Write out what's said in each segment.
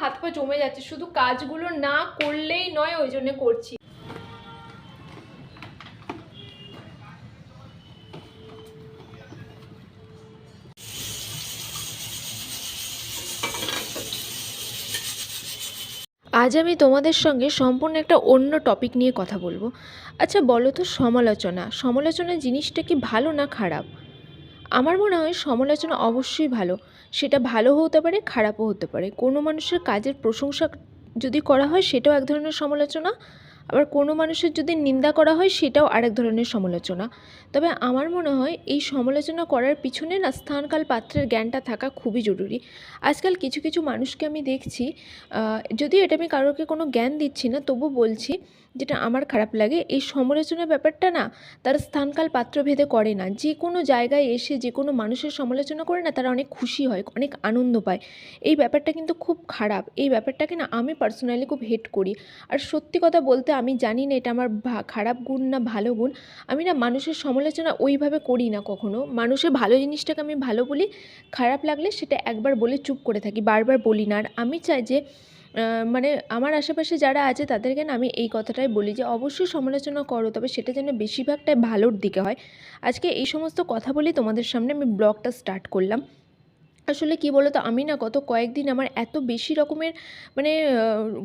হাত পা জমে যাচ্ছে, শুধু কাজগুলো না করলেই নয়, ওই জন্য করছি। আজ আমি তোমাদের সঙ্গে সম্পূর্ণ একটা অন্য টপিক নিয়ে কথা বলবো। আচ্ছা বলো তো, সমালোচনা জিনিসটা কি ভালো না খারাপ? আমার মনে হয় সমালোচনা অবশ্যই ভালো। সেটা ভালো হতে পারে, খারাপও হতে পারে। কোনো মানুষের কাজের প্রশংসা যদি করা হয় সেটাও এক ধরনের সমালোচনা, আবার কোনো মানুষের যদি নিন্দা করা হয় সেটাও আরেক ধরনের সমালোচনা। তবে আমার মনে হয় এই সমালোচনা করার পিছনে না স্থানকাল পাত্রের জ্ঞানটা থাকা খুবই জরুরি। আজকাল কিছু কিছু মানুষকে আমি দেখছি, যদিও এটা আমি কারোকে কোনো জ্ঞান দিচ্ছি না, তবু বলছি যেটা আমার খারাপ লাগে, এই সমালোচনার ব্যাপারটা না তারা স্থানকাল পাত্রভেদে করে না। যে কোনো জায়গায় এসে যে কোনো মানুষের সমালোচনা করে না, তারা অনেক খুশি হয়, অনেক আনন্দ পায়। এই ব্যাপারটা কিন্তু খুব খারাপ। এই ব্যাপারটাকে না আমি পার্সোনালি খুব হেট করি। আর সত্যি কথা বলতে আমি জানি না এটা আমার খারাপ গুণ না ভালো গুণ। আমি না মানুষের সমালোচনা ওইভাবে করি না কখনো। মানুষের ভালো জিনিসটাকে আমি ভালো বলি, খারাপ লাগলে সেটা একবার বলে চুপ করে থাকি, বারবার বলি না। আর আমি চাই যে মানে আমার আশেপাশে যারা আছে তাদেরকে না আমি এই কথাটাই বলি যে অবশ্যই সমালোচনা করো, তবে সেটা যেন বেশিরভাগটাই ভালোর দিকে হয়। আজকে এই সমস্ত কথা বলেই তোমাদের সামনে আমি ব্লগটা স্টার্ট করলাম। আসলে কি বলো তো, আমি না গত কয়েকদিন আমার এত বেশি রকমের মানে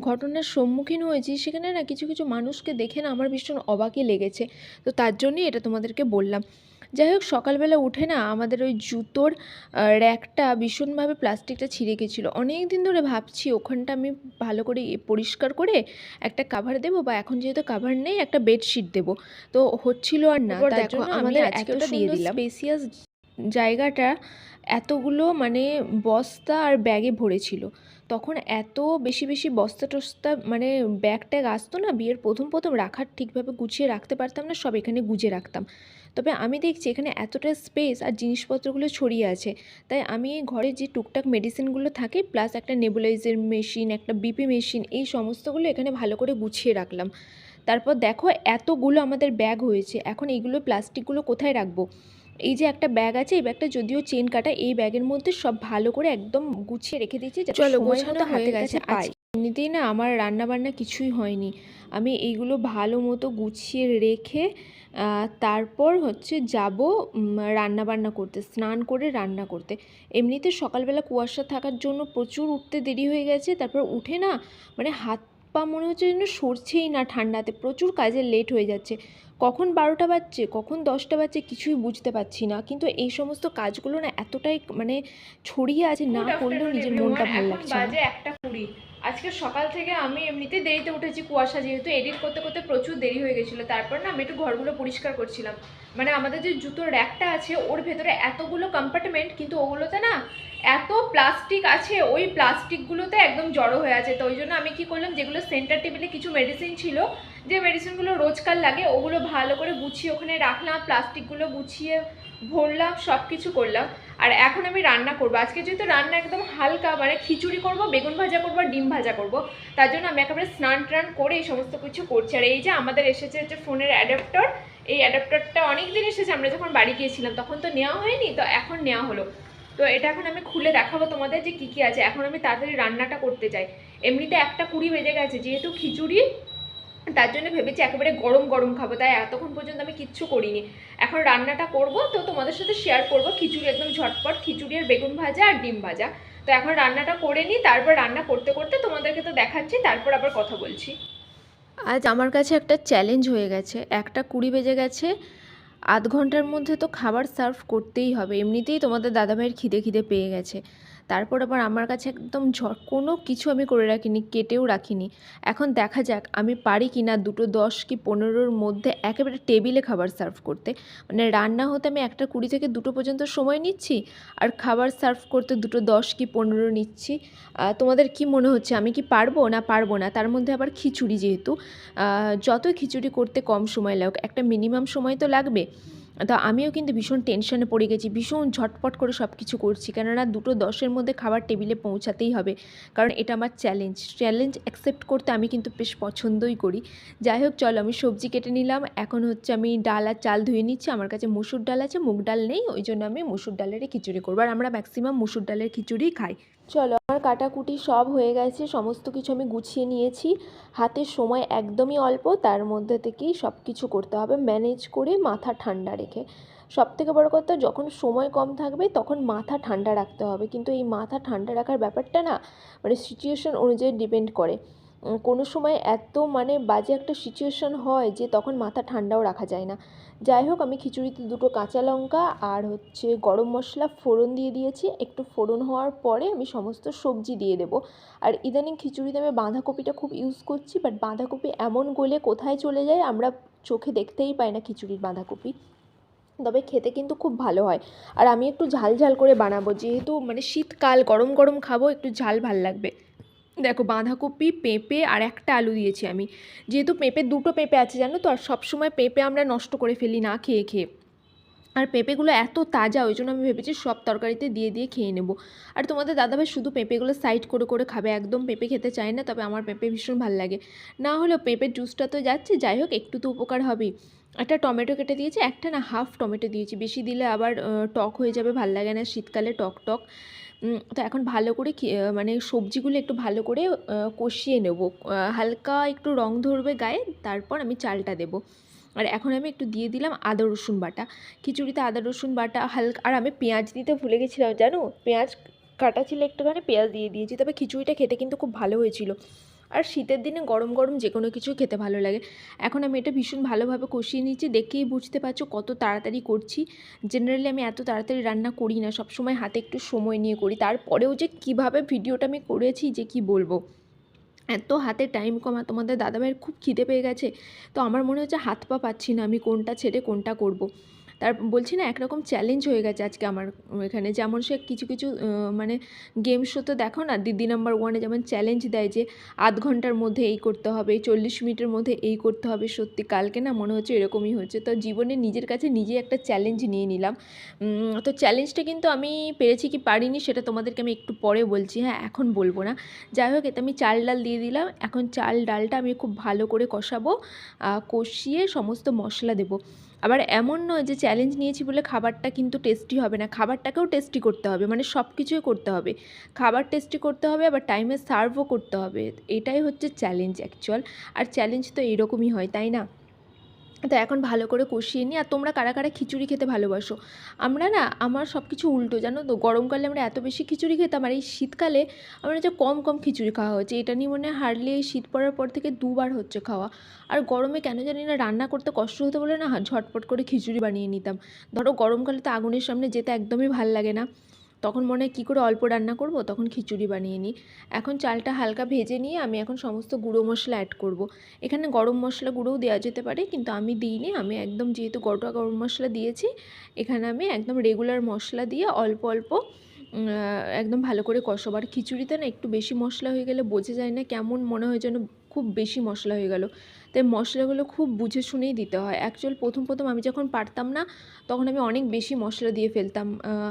ঘটনার সম্মুখীন হয়েছি, সেখানে না কিছু কিছু মানুষকে দেখে না আমার ভীষণ অবাকই লেগেছে। তো তার জন্যই এটা তোমাদেরকে বললাম। যাই হোক, সকালবেলা উঠে না আমাদের ওই জুতোর র্যাকটা ভীষণভাবে প্লাস্টিকটা ছিঁড়ে গেছিলো। অনেক দিন ধরে ভাবছি ওখানটা আমি ভালো করে পরিষ্কার করে একটা কাভার দেবো, বা এখন যেহেতু কাভার নেই একটা বেডশিট দেবো, তো হচ্ছিল আর না। তার জন্য আমাদের এত সুন্দর স্পেসিয়াস জায়গাটা এতগুলো মানে বস্তা আর ব্যাগে ভরেছিল। তখন এত বেশি বেশি বস্তা টস্তা মানে ব্যাগ ট্যাগ আসতো না, বিয়ের প্রথম প্রথম রাখার ঠিকভাবে গুছিয়ে রাখতে পারতাম না, সব এখানে গুজে রাখতাম। তবে আমি দেখছি এখানে এতটা স্পেস আর জিনিসপত্রগুলো ছড়িয়ে আছে, তাই আমি এই ঘরে যে টুকটাক মেডিসিনগুলো থাকে, প্লাস একটা নেবুলাইজার মেশিন, একটা বিপি মেশিন, এই সমস্তগুলো এখানে ভালো করে গুছিয়ে রাখলাম। তারপর দেখো এতগুলো আমাদের ব্যাগ হয়েছে, এখন এইগুলো প্লাস্টিকগুলো কোথায় রাখবো? এই যে একটা ব্যাগ আছে, এই ব্যাগটা যদিও চেন কাটা, এই ব্যাগের মধ্যে সব ভালো করে একদম গুছিয়ে রেখে দিয়েছি। চলো, গোছানো হয়ে গেছে। এমনিতেই না আমার রান্না বান্না কিছুই হয়নি, আমি এইগুলো ভালো মতো গুছিয়ে রেখে তারপর হচ্ছে যাব রান্না বান্না করতে, স্নান করে রান্না করতে। এমনিতে সকালবেলা কুয়াশা থাকার জন্য প্রচুর উঠতে দেরি হয়ে গেছে। তারপর উঠে না মানে হাত পা মনে হচ্ছে যেন সরছেই না ঠান্ডাতে, প্রচুর কাজে লেট হয়ে যাচ্ছে। কখন 12টা বাজছে, কখন 10টা বাজছে কিছুই বুঝতে পারছি না। কিন্তু এই সমস্ত কাজগুলো না এতটাই মানে ছড়িয়ে আছে, না করলেও নিজের মনটা ভালো লাগছে না। বাজে 1:20। আজকে সকাল থেকে আমি এমনিতে দেরিতে উঠেছি, কুয়াশা যেহেতু, এডিট করতে করতে প্রচুর দেরি হয়ে গেছিলো। তারপর না আমি একটু ঘরগুলো পরিষ্কার করছিলাম। মানে আমাদের যে জুতোর র্যাকটা আছে ওর ভেতরে এতগুলো কম্পার্টমেন্ট, কিন্তু ওগুলোতে না এত প্লাস্টিক আছে, ওই প্লাস্টিকগুলোতে একদম জড়ো হয়ে আছে। তো ওই জন্য আমি কি করলাম, যেগুলো সেন্টার টেবিলে কিছু মেডিসিন ছিল, যে মেডিসিনগুলো রোজকার লাগে, ওগুলো ভালো করে গুছিয়ে ওখানে রাখলাম, প্লাস্টিকগুলো গুছিয়ে ভরলাম, সব কিছু করলাম। আর এখন আমি রান্না করবো। আজকে যেহেতু রান্না একদম হালকা, মানে খিচুড়ি করব, বেগুন ভাজা করব, ডিম ভাজা করব, তার জন্য আমি একেবারে স্নান টান করে এই সমস্ত কিছু করছি। আর এই যে আমাদের এসেছে হচ্ছে ফোনের অ্যাডাপ্টার, এই অ্যাডাপ্টারটা অনেক দিন এসেছে, আমরা যখন বাড়ি গিয়েছিলাম তখন তো নেওয়া হয়নি, তো এখন নেওয়া হলো। তো এটা এখন আমি খুলে দেখাবো তোমাদের যে কী কী আছে। এখন আমি তাড়াতাড়ি রান্নাটা করতে চাই। এমনিতে 1:20 বেজে গেছে, যেহেতু খিচুড়ি, তার জন্য ভেবেছি একেবারে গরম গরম খাবো, তাই এতক্ষণ পর্যন্ত আমি কিচ্ছু করিনি। এখন রান্নাটা করব, তো তোমাদের সাথে শেয়ার করব। খিচুড়ি একদম ঝটপট, খিচুড়ি আর বেগুন ভাজা আর ডিম ভাজা। তো এখন রান্নাটা করে নিই, তারপর রান্না করতে করতে তোমাদেরকে তো দেখাচ্ছি, তারপর আবার কথা বলছি। আজ আমার কাছে একটা চ্যালেঞ্জ হয়ে গেছে, 1:20 বেজে গেছে, আধ ঘন্টার মধ্যে তো খাবার সার্ভ করতেই হবে। এমনিতেই তোমাদের দাদাভাইয়ের খিদে খিদে পেয়ে গেছে, তারপর আবার আমার কাছে একদম কোনো কিছু আমি করে রাখিনি, কেটেও রাখিনি। এখন দেখা যাক আমি পারি কি না 2:10 কি 15-র মধ্যে একেবারে টেবিলে খাবার সার্ভ করতে। মানে রান্না হতে আমি 1:20 থেকে 2টো পর্যন্ত সময় নিচ্ছি, আর খাবার সার্ভ করতে 2:10 কি 15 নিচ্ছি। তোমাদের কি মনে হচ্ছে আমি কি পারবো না পারবো না? তার মধ্যে আবার খিচুড়ি, যেহেতু যতই খিচুড়ি করতে কম সময় লাগুক, একটা মিনিমাম সময় তো লাগবে। তো আমিও কিন্তু ভীষণ টেনশনে পড়ে গেছি, ভীষণ ঝটপট করে সব কিছু করছি, কেননা 2:10-এর মধ্যে খাবার টেবিলে পৌঁছাতেই হবে, কারণ এটা আমার চ্যালেঞ্জ অ্যাকসেপ্ট করতে আমি কিন্তু বেশ পছন্দই করি। যাই হোক, চলো আমি সবজি কেটে নিলাম। এখন হচ্ছে আমি ডাল আর চাল ধুয়ে নিচ্ছি। আমার কাছে মুসুর ডাল আছে, মুগ ডাল নেই, ওই জন্য আমি মুসুর ডালেরই খিচুড়ি করবো। আর আমরা ম্যাক্সিমাম মুসুর ডালের খিচুড়িই খাই। চলো, আমার কাটাকুটি সব হয়ে গেছে, সমস্ত কিছু আমি গুছিয়ে নিয়েছি। হাতে সময় একদমই অল্প, তার মধ্যে থেকেই সব কিছু করতে হবে ম্যানেজ করে, মাথা ঠান্ডা রেখে। সবথেকে বড় কথা, যখন সময় কম থাকবে তখন মাথা ঠান্ডা রাখতে হবে, কিন্তু এই মাথা ঠান্ডা রাখার ব্যাপারটা না মানে সিচুয়েশন অনুযায়ী ডিপেন্ড করে। কোনো সময় এত মানে বাজে একটা সিচুয়েশন হয় যে তখন মাথা ঠান্ডাও রাখা যায় না। যাই হোক, আমি খিচুড়িতে দুটো কাঁচা লঙ্কা আর হচ্ছে গরম মশলা ফোড়ন দিয়ে দিয়েছি। একটু ফোড়ন হওয়ার পরে আমি সমস্ত সবজি দিয়ে দেবো। আর ইদানিং খিচুড়িতে আমি বাঁধাকপিটা খুব ইউজ করছি, বাট বাঁধাকপি এমন গলে কোথায় চলে যায় আমরা চোখে দেখতেই পাই না খিচুড়ির বাঁধাকপি। তবে খেতে কিন্তু খুব ভালো হয়। আর আমি একটু ঝাল ঝাল করে বানাবো, যেহেতু মানে শীতকাল, গরম গরম খাবো, একটু ঝাল ভাল লাগবে। দেখো, বাঁধাকপি, পেঁপে আর একটা আলু দিয়েছি আমি। যেহেতু দুটো পেঁপে আছে জানো তো, আর সবসময় পেঁপে আমরা নষ্ট করে ফেলি না খেয়ে খেয়ে। আর পেঁপেগুলো এত তাজা, ওই জন্য আমি ভেবেছি সব তরকারিতে দিয়ে দিয়ে খেয়ে নেবো। আর তোমাদের দাদাভাই শুধু পেঁপেগুলো সাইড করে করে খাবে, একদম পেঁপে খেতে চায় না, তবে আমার পেঁপে ভীষণ ভালো লাগে। না হলেও পেঁপের জুসটা তো যাচ্ছে, যাই হোক একটু তো উপকার হবেই। একটা টমেটো কেটে দিয়েছি, একটা না হাফ টমেটো দিয়েছি, বেশি দিলে আবার টক হয়ে যাবে, ভাল লাগে না শীতকালে টক টক। তো এখন ভালো করে মানে সবজিগুলো একটু ভালো করে কষিয়ে নেব, হালকা একটু রং ধরবে গায়ে, তারপর আমি চালটা দেবো। আর এখন আমি একটু দিয়ে দিলাম আদা রসুন বাটা। খিচুড়িতে আদা রসুন বাটা হালকা, আর আমি পেঁয়াজ দিতে ভুলে গেছিলাম জানো, পেঁয়াজ কাটা ছিল একটুখানি, পেঁয়াজ দিয়ে দিয়েছি। তবে খিচুড়িটা খেতে কিন্তু খুব ভালো হয়েছিল। আর শীতের দিনে গরম গরম যে কোনো কিছু খেতে ভালো লাগে। এখন আমি এটা ভীষণ ভালোভাবে কষিয়ে নিচ্ছি, দেখেই বুঝতে পারছো কত তাড়াতাড়ি করছি। জেনারেলি আমি এত তাড়াতাড়ি রান্না করি না, সবসময় হাতে একটু সময় নিয়ে করি। তারপরেও যে কীভাবে ভিডিওটা আমি করেছি যে কি বলবো, এত হাতে টাইম কমা। তোমাদের দাদাভাইয়ের খুব খিদে পেয়ে গেছে, তো আমার মনে হচ্ছে হাত পা পাচ্ছি না আমি কোনটা ছেড়ে কোনটা করব। তার বলছি না, একরকম চ্যালেঞ্জ হয়ে গেছে আজকে আমার এখানে। যেমন সে কিছু কিছু মানে গেম শো তো দেখো না, দিদি নাম্বার ওয়ানে যেমন চ্যালেঞ্জ দেয় যে আধ ঘন্টার মধ্যে এই করতে হবে, 40 মিনিটের মধ্যে এই করতে হবে। সত্যি কালকে না মনে হচ্ছে এরকমই হচ্ছে। তো জীবনে নিজের কাছে নিজেই একটা চ্যালেঞ্জ নিয়ে নিলাম। তো চ্যালেঞ্জটা কিন্তু আমি পেরেছি কি পারিনি সেটা তোমাদেরকে আমি একটু পরে বলছি, হ্যাঁ এখন বলবো না। যাই হোক, এতে আমি চাল ডাল দিয়ে দিলাম। এখন চাল ডালটা আমি খুব ভালো করে কষাবো, কষিয়ে সমস্ত মশলা দেবো। আবার এমন নয় যে চ্যালেঞ্জ নিয়েছি বলে খাবারটা কিন্তু টেস্টি হবে না, খাবারটাকেও টেস্টি করতে হবে, মানে সব কিছুই করতে হবে। খাবার টেস্টি করতে হবে, আবার টাইমে সার্ভও করতে হবে। এটাই হচ্ছে চ্যালেঞ্জ অ্যাকচুয়াল। আর চ্যালেঞ্জ তো এরকমই হয়, তাই না? তো এখন ভালো করে কষিয়ে নিই। আর তোমরা কারা কারা খিচুড়ি খেতে ভালোবাসো? আমরা না, আমার সব কিছু উল্টো জানো তো, গরমকালে আমরা এত বেশি খিচুড়ি খেতাম, আর এই শীতকালে আমরা যে কম কম খিচুড়ি খাওয়া হচ্ছে। এটা নিয়ে মনে হয় হার্ডলি এই শীত পড়ার পর থেকে দুবার হচ্ছে খাওয়া। আর গরমে কেন জানি না রান্না করতে কষ্ট হতে বলে না ঝটপট করে খিচুড়ি বানিয়ে নিতাম। ধরো গরমকালে তো আগুনের সামনে যেতে একদমই ভাল লাগে না, তখন মনে হয় কী করে অল্প রান্না করব, তখন খিচুড়ি বানিয়ে নিই। এখন চালটা হালকা ভেজে নিয়ে আমি এখন সমস্ত গুঁড়ো মশলা অ্যাড করব। এখানে গরম মশলা গুঁড়োও দেওয়া যেতে পারে, কিন্তু আমি দিইনি। আমি একদম যেহেতু গোটা গরম মশলা দিয়েছি, এখানে আমি একদম রেগুলার মশলা দিয়ে অল্প অল্প একদম ভালো করে কষাবো। আর খিচুড়িতে না একটু বেশি মশলা হয়ে গেলে বোঝা যায় না, কেমন মনে হয় যেন খুব বেশি মশলা হয়ে গেল। তাই মশলাগুলো খুব বুঝে শুনেই দিতে হয়। অ্যাকচুয়াল প্রথম প্রথম আমি যখন পারতাম না, তখন আমি অনেক বেশি মশলা দিয়ে ফেলতাম।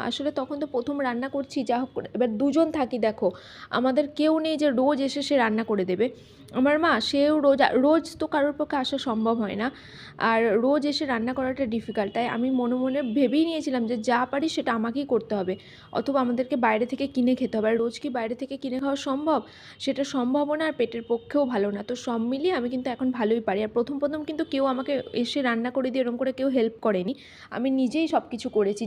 আসলে তখন তো প্রথম রান্না করছি, যা হোক এবার দুজন থাকি, দেখো আমাদের কেউ নেই যে রোজ এসে সে রান্না করে দেবে। আমার মা, সেও রোজ রোজ তো কারোর পক্ষে আসা সম্ভব হয় না, আর রোজ এসে রান্না করাটা ডিফিকাল্ট। তাই আমি মনে মনে ভেবেই নিয়েছিলাম যে যা পারি সেটা আমাকেই করতে হবে, অথবা আমাদেরকে বাইরে থেকে কিনে খেতে হবে। আর রোজ কি বাইরে থেকে কিনে খাওয়া সম্ভব? সেটা সম্ভবও না, আর পেটের পক্ষেও ভালো না। তো সব মিলিয়ে আমি কিন্তু এখন ভালোই পারি। আর প্রথম প্রথম কিন্তু কেউ আমাকে এসে রান্না করে দিয়ে এরকম করে কেউ হেল্প করেনি, আমি নিজেই সব কিছু করেছি,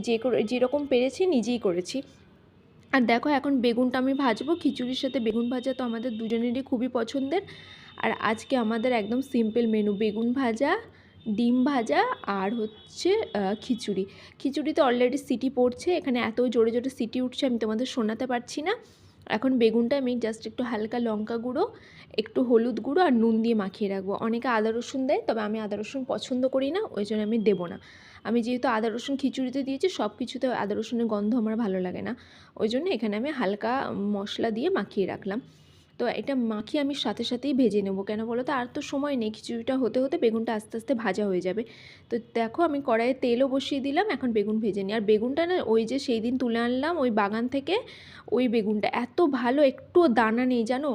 যেরকম পেরেছি নিজেই করেছি। আর দেখো, এখন বেগুনটা আমি ভাজবো। খিচুড়ির সাথে বেগুন ভাজা তো আমাদের দুজনেরই খুবই পছন্দের। আর আজকে আমাদের একদম সিম্পল মেনু, বেগুন ভাজা, ডিম ভাজা, আর হচ্ছে খিচুড়ি। খিচুড়িতে অলরেডি সিটি পড়ছে, এখানে এত জোরে জোরে সিটি উঠছে আমি তোমাদের শোনাতে পারছি না। এখন বেগুনটা আমি জাস্ট একটু হালকা লঙ্কা গুঁড়ো, একটু হলুদ গুঁড়ো আর নুন দিয়ে মাখিয়ে রাখবো। অনেকে আদা রসুন দেয়, তবে আমি আদা রসুন পছন্দ করি না, ওই জন্য আমি দেবো না। আমি যেহেতু আদা রসুন খিচুড়িতে দিয়েছি, সব কিছুতে আদা রসুনের গন্ধ আমার ভালো লাগে না, ওই জন্য এখানে আমি হালকা মশলা দিয়ে মাখিয়ে রাখলাম। তো এটা মাখিয়ে আমি সাথে সাথেই ভেজে নেবো, কেন বলো তো, আর তো সময় নেই, খিচুড়িটা হতে হতে বেগুনটা আস্তে আস্তে ভাজা হয়ে যাবে। তো দেখো, আমি কড়াইয়ে তেলও বসিয়ে দিলাম, এখন বেগুন ভেজে নিই। আর বেগুনটা না, ওই যে সেই দিন তুলে আনলাম ওই বাগান থেকে, ওই বেগুনটা এত ভালো, একটুও দানা নেই জানো।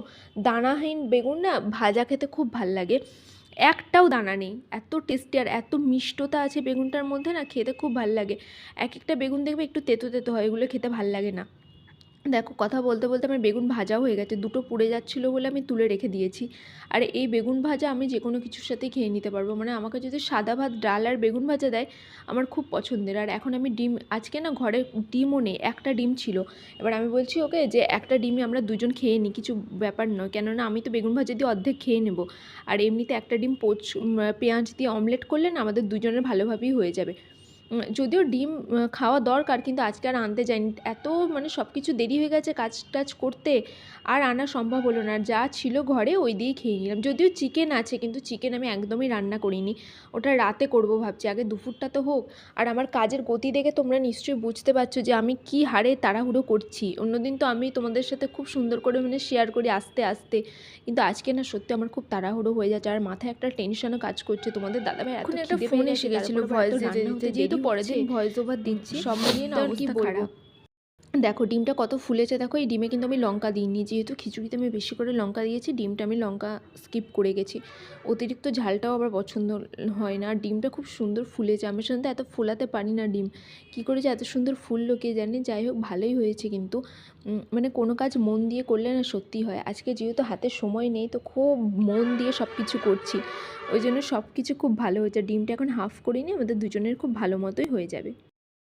দানাহীন বেগুন না ভাজা খেতে খুব ভাল লাগে, একটাও দানা নেই, এত টেস্টি আর এত মিষ্টতা আছে বেগুনটার মধ্যে, না খেতে খুব ভাল লাগে। এক একটা বেগুন দেখবে একটু তেতো তেতো হয়, এগুলো খেতে ভাল লাগে না। দেখো কথা বলতে বলতে আমার বেগুন ভাজাও হয়ে গেছে, দুটো পুড়ে যাচ্ছিলো বলে আমি তুলে রেখে দিয়েছি। আর এই বেগুন ভাজা আমি যে কোনো কিছুর সাথে খেয়ে নিতে পারবো, মানে আমাকে যদি সাদা ভাত, ডাল আর বেগুন ভাজা দেয় আমার খুব পছন্দের। আর এখন আমি ডিম, আজকে না ঘরে ডিমও নেই, একটা ডিম ছিল। এবার আমি বলছি ওকে যে একটা ডিমই আমরা দুজন খেয়ে নিই, কিছু ব্যাপার নয়, কেননা আমি তো বেগুন ভাজা দিয়ে অর্ধেক খেয়ে নেবো। আর এমনিতে একটা ডিম পেঁয়াজ দিয়ে অমলেট করলে না আমাদের দুজনের ভালোভাবেই হয়ে যাবে। যদিও ডিম খাওয়া দরকার, কিন্তু আজকে আর আনতে যাইনি, এত মানে সব কিছু দেরি হয়ে গেছে কাজ টাজ করতে, আর আনা সম্ভব হলো না। যা ছিল ঘরে ওই দিয়েই খেয়ে নিলাম। যদিও চিকেন আছে, কিন্তু চিকেন আমি একদমই রান্না করিনি, ওটা রাতে করব ভাবছি, আগে দুপুরটা তো হোক। আর আমার কাজের গতি দেখে তোমরা নিশ্চয়ই বুঝতে পারছো যে আমি কী হারে তাড়াহুড়ো করছি। অন্যদিন তো আমি তোমাদের সাথে খুব সুন্দর করে মানে শেয়ার করি আস্তে আস্তে, কিন্তু আজকে না সত্যি আমার খুব তাড়াহুড়ো হয়ে যাচ্ছে, আর মাথায় একটা টেনশনও কাজ করছে। তোমাদের দাদাভাই এখন একটা ফোন এসে গেছিলো ভয়েস দিতে দিতে, যেহেতু পরের দিন ভয়েস ওভার দিচ্ছি, সব মিলিয়ে না অবস্থা খারাপ। দেখো ডিমটা কত ফুলেছে, দেখো এই ডিমে কিন্তু আমি লঙ্কা দিইনি, যেহেতু খিচুড়িতে আমি বেশি করে লঙ্কা দিয়েছি, ডিমটা আমি লঙ্কা স্কিপ করে গেছি। অতিরিক্ত ঝালটাও আবার পছন্দ হয় না। আর ডিমটা খুব সুন্দর ফুলেছে, আমি সাধারণত এত ফোলাতে পারি না ডিম, কী করেছে এত সুন্দর ফুললো কে জানে। যাই হোক ভালোই হয়েছে, কিন্তু মানে কোনো কাজ মন দিয়ে করলে না সত্যি হয়। আজকে যেহেতু হাতে সময় নেই, তো খুব মন দিয়ে সব কিছু করছি, ওই জন্য সব কিছু খুব ভালো হয়েছে। ডিমটা এখন হাফ করিনি, আমাদের দুজনের খুব ভালো মতোই হয়ে যাবে।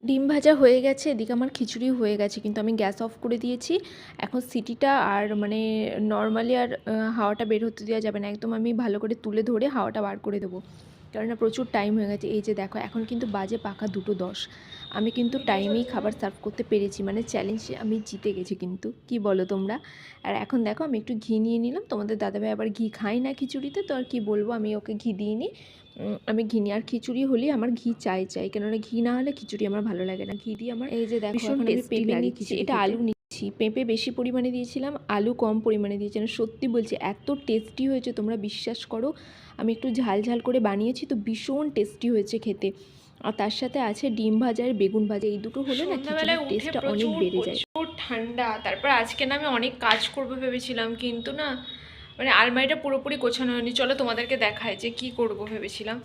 ডিম ভাজা হয়ে গেছে, এদিকে আমার খিচুড়ি হয়ে গেছে, কিন্তু আমি গ্যাস অফ করে দিয়েছি। এখন সিটিটা আর মানে নর্মালি আর হাওয়াটা বের হতে দেওয়া যাবে না, একদম আমি ভালো করে তুলে ধরে হাওয়াটা বার করে দেবো, কেননা প্রচুর টাইম হয়ে গেছে। এই যে দেখো এখন কিন্তু বাজে পাকা 2:10, আমি কিন্তু টাইমেই খাবার সার্ভ করতে পেরেছি, মানে চ্যালেঞ্জে আমি জিতে গেছি কিন্তু, কি বলো তোমরা? আর এখন দেখো আমি একটু ঘি নিয়ে নিলাম, তোমাদের দাদাভাই আবার ঘি খাই না খিচুড়িতে, তো আর কি বলবো, আমি ওকে ঘি দিয়ে নিই। আমি ঘি নিই, আর খিচুড়ি হলেই আমার ঘি চাই, কেননা ঘি না হলে খিচুড়ি আমার ভালো লাগে না। ঘি দিয়ে আমার এই যে দেখো এখন আমি পেঁপে নিচ্ছি, এটা আলু নিচ্ছি, পেঁপে বেশি পরিমাণে দিয়েছিলাম, আলু কম পরিমাণে দিয়েছিলাম। সত্যি বলছি এত টেস্টি হয়েছে, তোমরা বিশ্বাস করো, আমি একটু ঝাল ঝাল করে বানিয়েছি তো ভীষণ টেস্টি হয়েছে খেতে। আর তার সাথে আছে ডিম ভাজা আর বেগুন ভাজা, এই দুটো হলে না খিচুড়ির টেস্টটা অনেক বেড়ে যায়। প্রচুর ঠান্ডা, তারপর আজকে না আমি অনেক কাজ করবো ভেবেছিলাম, কিন্তু না মানে আলমারিটা পুরোপুরি গোছানো হয়নি। চলো তোমাদেরকে দেখায় যে কি করব ভেবেছিলাম।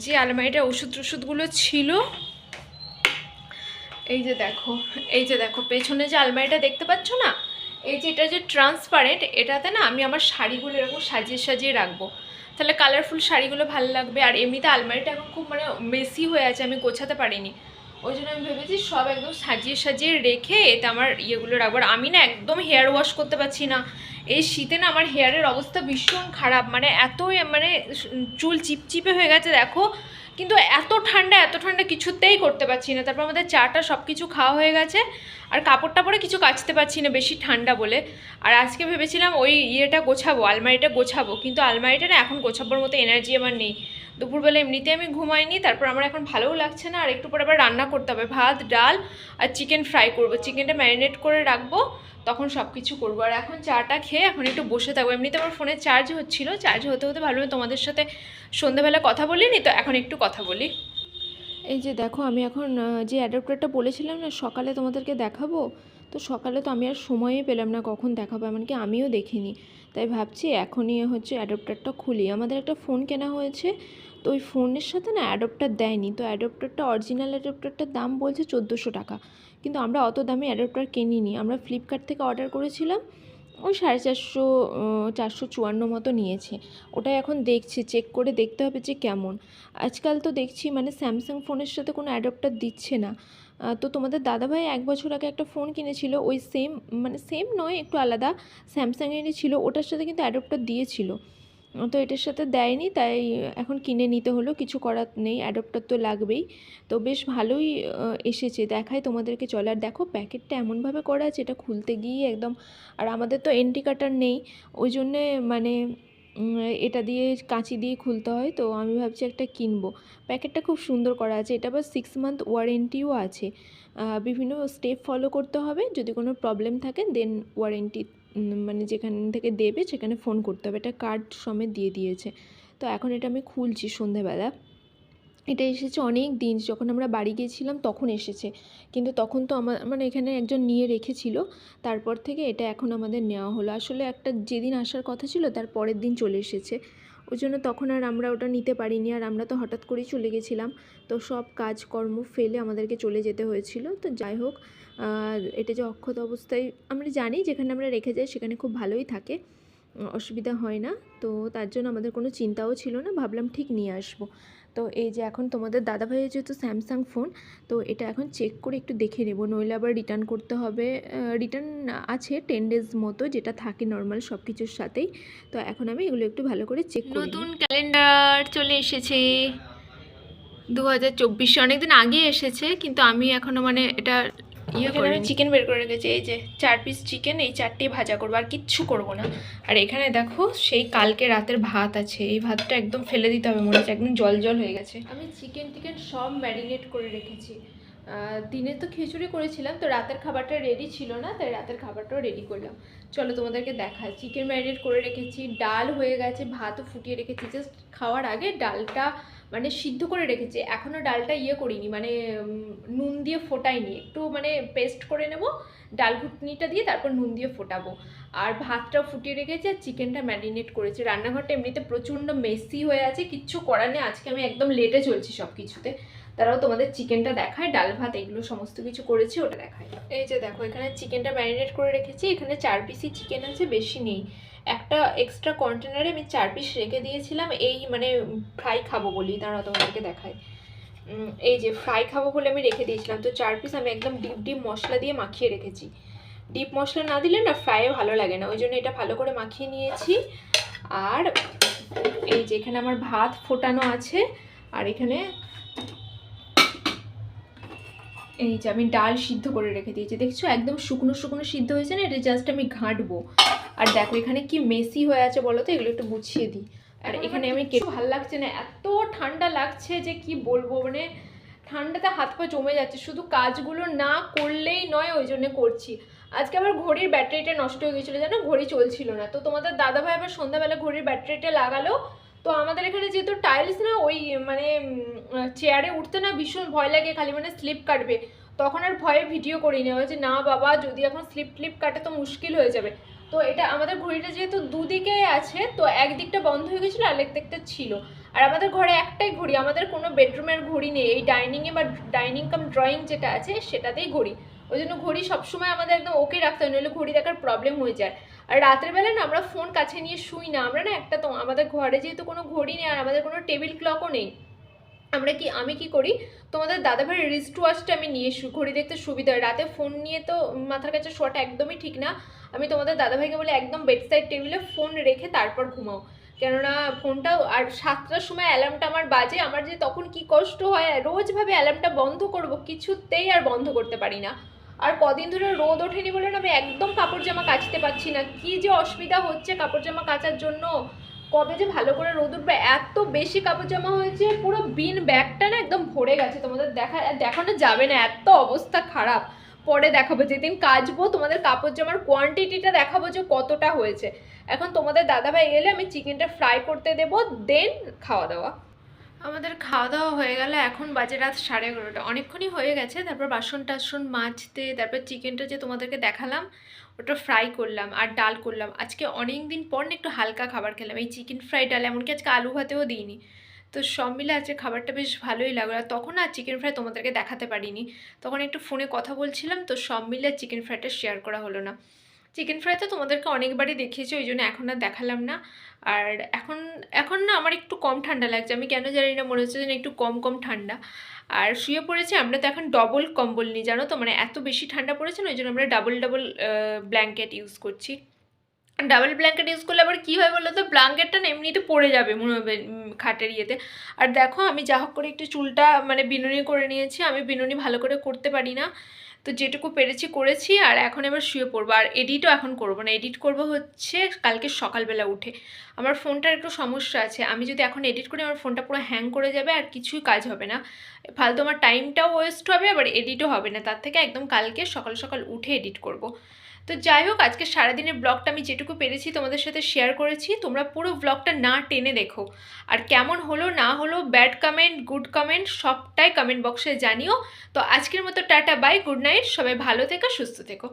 যে আলমারিটা ওষুধগুলো ছিল, এই যে দেখো, এই যে দেখো পেছনে যে আলমারিটা দেখতে পাচ্ছ না, এই যে এটা যে ট্রান্সপারেন্ট, এটাতে না আমি আমার শাড়িগুলো এরকম সাজিয়ে সাজিয়ে রাখবো, তাহলে কালারফুল শাড়িগুলো ভালো লাগবে। আর এমনিতে আলমারিটা এখন খুব মানে মেসি হয়ে আছে, আমি গোছাতে পারিনি, ওই জন্য আমি ভেবেছি সব একদম সাজিয়ে সাজিয়ে রেখে এতে আমার ইয়েগুলো রাখবো। আর আমি না একদম হেয়ার ওয়াশ করতে পারছি না, এই শীতে না আমার হেয়ারের অবস্থা ভীষণ খারাপ, মানে এত মানে চুল চিপচিপে হয়ে গেছে দেখো, কিন্তু এত ঠান্ডা কিছুতেই করতে পারছি না। তারপর আমাদের চাটা সব কিছু খাওয়া হয়ে গেছে, আর কাপড় টাপড়ে কিছু কাচতে পারছি না বেশি ঠান্ডা বলে। আর আজকে ভেবেছিলাম ওই ইয়েটা গোছাবো, আলমারিটা গোছাবো, কিন্তু আলমারিটা না এখন গোছাবোর মতো এনার্জি আমার নেই। দুপুরবেলা এমনিতে আমি ঘুমাইনি, তারপর আমার এখন ভালোও লাগছে না। আর একটু পরে আবার রান্না করতে হবে, ভাত ডাল আর চিকেন ফ্রাই করবো, চিকেনটা ম্যারিনেট করে রাখবো, তখন সব কিছু করবো। আর এখন চাটা খেয়ে এখন একটু বসে থাকবো। এমনিতে আমার ফোনে চার্জ হচ্ছিলো, চার্জ হতে হতে ভালো তোমাদের সাথে সন্ধ্যাবেলা কথা বলিনি, তো এখন একটু কথা বলি। এই যে দেখো আমি এখন যে অ্যাডাপ্টারটা বলেছিলাম না সকালে তোমাদেরকে দেখাবো, তো সকালে তো আমি আর সময়ই পেলাম না কখন দেখাবো, এমনকি আমিও দেখিনি। তাই ভাবছি এখনই হচ্ছে অ্যাডাপ্টারটা খুলি। আমাদের একটা ফোন কেনা হয়েছে, তো ওই ফোনের সাথে না অ্যাডাপ্টার দেয়নি, তো অ্যাডাপ্টারটা অরিজিনাল অ্যাডাপ্টারটার দাম বলছে 1400 টাকা, কিন্তু আমরা অত দামে অ্যাডাপ্টার কিনিনি, আমরা ফ্লিপকার্ট থেকে অর্ডার করেছিলাম, ওই 450, 454 মতো নিয়েছে। ওটাই এখন দেখছি, চেক করে দেখতে হবে যে কেমন। আজকাল তো দেখছি মানে স্যামসাং ফোনের সাথে কোনো অ্যাডাপ্টার দিচ্ছে না। তো তোমাদের দাদাভাই 1 বছর আগে একটা ফোন কিনেছিল, ওই সেম মানে সেম নয় একটু আলাদা, স্যামসাংয়েরই ছিল, ওটার সাথে কিন্তু অ্যাডাপ্টার দিয়েছিল, তো এটার সাথে দেয়নি, তাই এখন কিনে নিতে হলো, কিছু করার নেই, অ্যাডাপ্টার তো লাগবেই। তো বেশ ভালোই এসেছে, দেখায় তোমাদেরকে চলে। আর দেখো প্যাকেটটা এমনভাবে করা আছে, এটা খুলতে গিয়ে একদম, আর আমাদের তো এন্টি কাটার নেই, ওই জন্যে মানে এটা দিয়ে কাঁচি দিয়ে খুলতে হয়, তো আমি ভাবছি একটা কিনবো। প্যাকেটটা খুব সুন্দর করা আছে, এটা আবার 6 মান্থ ওয়ারেন্টিও আছে, বিভিন্ন স্টেপ ফলো করতে হবে, যদি কোনো প্রবলেম থাকে দেন ওয়ারেন্টি মানে যেখান থেকে দেবে সেখানে ফোন করতে হবে, এটা কার্ড সমেত দিয়ে দিয়েছে। তো এখন এটা আমি খুলছি সন্ধেবেলা। এটা এসেছে অনেক দিন, যখন আমরা বাড়ি গিয়েছিলাম তখন এসেছে, কিন্তু তখন তো আমার মানে এখানে একজন নিয়ে রেখেছিল, তারপর থেকে এটা এখন আমাদের নেওয়া হলো। আসলে একটা যেদিন আসার কথা ছিল তার পরের দিন চলে এসেছে, ওই জন্য তখন আর আমরা ওটা নিতে পারিনি, আর আমরা তো হঠাৎ করেই চলে গেছিলাম, তো সব কাজকর্ম ফেলে আমাদেরকে চলে যেতে হয়েছিল। তো যাই হোক, এটা যে অক্ষত অবস্থায় আমরা জানি যেখানে আমরা রেখে যাই সেখানে খুব ভালোই থাকে, অসুবিধা হয় না। তো তার জন্য আমাদের কোনো চিন্তাও ছিল না, ভাবলাম ঠিক নিয়ে আসবো। তো এই যে এখন তোমাদের দাদাভাইয়ের যেহেতু স্যামসাং ফোন, তো এটা এখন চেক করে একটু দেখে নেব, নইলে আবার রিটার্ন করতে হবে। রিটার্ন আছে 10 ডেজ মতো, যেটা থাকে নর্মাল সব কিছুর সাথেই। তো এখন আমি এগুলো একটু ভালো করে চেক করি। নতুন ক্যালেন্ডার চলে এসেছে 2024, অনেকদিন আগে এসেছে, কিন্তু আমি এখনও মানে এটা আমি চিকেন বের করে রেখেছি। এই যে 4 পিস চিকেন, এই 4টি ভাজা করবো, আর কিচ্ছু করবো না। আর এখানে দেখো সেই কালকে রাতের ভাত আছে, এই ভাতটা একদম ফেলে দিতে হবে, মনে হচ্ছে একদম জল জল হয়ে গেছে। আমি চিকেন টিকেন সব ম্যারিনেট করে রেখেছি। দিনে তো খিচুড়ি করেছিলাম, তো রাতের খাবারটা রেডি ছিল না, তাই রাতের খাবারটাও রেডি করলাম। চলো তোমাদেরকে দেখাই। চিকেন ম্যারিনেট করে রেখেছি, ডাল হয়ে গেছে, ভাতও ফুটিয়ে রেখেছি। জাস্ট খাওয়ার আগে ডালটা মানে সিদ্ধ করে রেখেছি, এখনও ডালটা করিনি, মানে নুন দিয়ে ফোটাইনি, একটু মানে পেস্ট করে নেব ডাল ঘুটনিটা দিয়ে, তারপর নুন দিয়ে ফোটাবো। আর ভাতটাও ফুটিয়ে রেখেছি, আর চিকেনটা ম্যারিনেট করেছি। রান্নাঘরটা এমনিতে প্রচণ্ড মেসি হয়ে আছে, কিচ্ছু করার নেই, আজকে আমি একদম লেটে চলছি সব কিছুতে। তারাও তোমাদের চিকেনটা দেখায়, ডাল ভাত এগুলো সমস্ত কিছু করেছি, ওটা দেখায়। এই যে দেখো, এখানে চিকেনটা ম্যারিনেট করে রেখেছি, এখানে 4 পিসই চিকেন আছে, বেশি নেই। একটা এক্সট্রা কন্টেনারে আমি 4 পিস রেখে দিয়েছিলাম, এই মানে ফ্রাই খাবো বলি, তারা তোমাদেরকে দেখায়। এই যে ফ্রাই খাবো বলে আমি রেখে দিয়েছিলাম, তো 4 পিস আমি একদম ডিপ ডিপ মশলা দিয়ে মাখিয়ে রেখেছি। ডিপ মশলা না দিলে না ফ্রাইও ভালো লাগে না, ওই জন্য এটা ভালো করে মাখিয়ে নিয়েছি। আর এই যে এখানে আমার ভাত ফোটানো আছে, আর এখানে এই যে আমি ডাল সিদ্ধ করে রেখে দিয়েছি, দেখছো একদম শুকনো শুকনো সিদ্ধ হয়েছে না, এটা জাস্ট আমি ঘাঁটবো। আর দেখো এখানে কি মেসি হয়ে আছে বলো তো, এগুলো একটু গুছিয়ে দিই। আর এখানে আমি কিছু ভালো লাগছে না, এত ঠান্ডা লাগছে যে কি বলবো, মানে ঠান্ডাতে হাত পা জমে যাচ্ছে, শুধু কাজগুলো না করলেই নয়, ওই জন্য করছি। আজকে আবার ঘড়ির ব্যাটারিটা নষ্ট হয়ে গেছিলো, জানো ঘড়ি চলছিল না, তো তোমাদের দাদাভাই আবার সন্ধ্যাবেলা ঘড়ির ব্যাটারিটা লাগালো। তো আমাদের এখানে যেহেতু টাইলস না, ওই মানে চেয়ারে উঠতে না ভীষণ ভয় লাগে, খালি মানে স্লিপ কাটবে, তখন আর ভয়ে ভিডিও করি নেওয়া যে না বাবা যদি এখন স্লিপ কাটে তো মুশকিল হয়ে যাবে। তো এটা আমাদের ঘড়িটা যেহেতু দুদিকে আছে, তো একদিকটা বন্ধ হয়ে গেছিলো, আরেক দিকটা ছিল। আর আমাদের ঘরে একটাই ঘড়ি, আমাদের কোনো বেডরুমের ঘড়ি নেই, এই ডাইনিংয়ে বা ডাইনিং কাম ড্রয়িং যেটা আছে সেটাতেই ঘড়ি, ওই জন্য ঘড়ি সবসময় আমাদের একদম ওকে রাখতে হয়, নইলে ঘড়ি দেখার প্রবলেম হয়ে যায়। আর রাতের বেলা না আমরা ফোন কাছে নিয়ে শুই না, আমরা না একটা তো আমাদের ঘরে যেহেতু কোনো ঘড়ি নেই, আর আমাদের কোনো টেবিল ক্লকও নেই, আমি কি করি, তোমাদের দাদাভাইয়ের রিস্ট ওয়াচটা আমি নিয়ে ঘড়ি দেখতে সুবিধা হয়। রাতে ফোন নিয়ে তো মাথার কাছে শোয়াটা একদমই ঠিক না, আমি তোমাদের দাদাভাইকে বলে একদম বেডসাইড টেবিলে ফোন রেখে তারপর ঘুমাও, কেননা ফোনটাও। আর 7টার সময় অ্যালার্মটা আমার বাজে, আমার যে তখন কি কষ্ট হয়, রোজ ভাবে অ্যালার্মটা বন্ধ করব, কিছুতেই আর বন্ধ করতে পারি না। আর কদিন ধরে রোদ ওঠেনি বলে না আমি একদম কাপড় জামা কাচতে পারছি না, কি যে অসুবিধা হচ্ছে কাপড় জামা কাচার জন্য, কবে যে ভালো করে রোদ উঠবে, এত বেশি কাপড় জামা হয়েছে, পুরো বিন ব্যাগটা না একদম ভরে গেছে, তোমাদের দেখানো যাবে না, এত অবস্থা খারাপ। পরে দেখাবো, যেদিন কাচবো তোমাদের কাপড় জামার কোয়ান্টিটিটা দেখাবো যে কতটা হয়েছে। এখন তোমাদের দাদাভাই এলে আমি চিকেনটা ফ্রাই করতে দেবো, দেন খাওয়া দাওয়া। আমাদের খাওয়া দাওয়া হয়ে গেলে এখন বাজে রাত 11:30, অনেকক্ষণই হয়ে গেছে। তারপর বাসন টাসন মাজতে, তারপর চিকেনটা যে তোমাদেরকে দেখালাম ওটা ফ্রাই করলাম, আর ডাল করলাম। আজকে অনেক দিন পর না একটু হালকা খাবার খেলাম, এই চিকেন ফ্রাই ডাল, এমনকি আজকে আলু ভাতেও দিইনি। তো সব মিলে আজকে খাবারটা বেশ ভালোই লাগলো। আর তখন আর চিকেন ফ্রাই তোমাদেরকে দেখাতে পারিনি, তখন একটু ফোনে কথা বলছিলাম, তো সব মিলে চিকেন ফ্রাইটা শেয়ার করা হলো না। চিকেন ফ্রাই তো তোমাদেরকে অনেকবারই দেখিয়েছি, ওই জন্য এখন আর দেখালাম না। আর এখন এখন না আমার একটু কম ঠান্ডা লাগছে, আমি কেন জানি না, মনে হচ্ছে যেন একটু কম কম ঠান্ডা। আর শুয়ে পড়েছি, আমরা তো এখন ডবল কম্বল নিই জানো তো, মানে এত বেশি ঠান্ডা পড়েছে না, ওই জন্য আমরা ডাবল ব্ল্যাঙ্কেট ইউজ করছি। ডাবল ব্ল্যাঙ্কেট ইউজ করলে আবার কী হয় বলো তো, ব্ল্যাঙ্কেটটা না এমনিতে পড়ে যাবে মনে হবে খাটের ইয়েতে। আর দেখো আমি যা হোক করে একটু চুলটা মানে বিনুনি করে নিয়েছি, আমি বিনুনি ভালো করে করতে পারি না, তো যেটুকু পেরেছি করেছি। আর এখন এবার শুয়ে পড়বো, আর এডিটও এখন করবো না, এডিট করবো হচ্ছে কালকে সকালবেলা উঠে। আমার ফোনটার একটু সমস্যা আছে, আমি যদি এখন এডিট করি আমার ফোনটা পুরো হ্যাং করে যাবে, আর কিছুই কাজ হবে না, ফালতু আমার টাইমটাও ওয়েস্ট হবে, আবার এডিটও হবে না, তার থেকে একদম কালকে সকাল সকাল উঠে এডিট করব। তো যাই হোক, আজকে সারাদিনের ব্লগটা আমি যেটুকু পেরেছি তোমাদের সাথে শেয়ার করেছি, তোমরা পুরো ব্লগটা না টেনে দেখো, আর কেমন হলো না হলো, ব্যাড কমেন্ট গুড কমেন্ট সবটাই কমেন্ট বক্সে জানিও। তো আজকের মতো টাটা বাই, গুড নাইট, সবাই ভালো থেকো সুস্থ থেকো।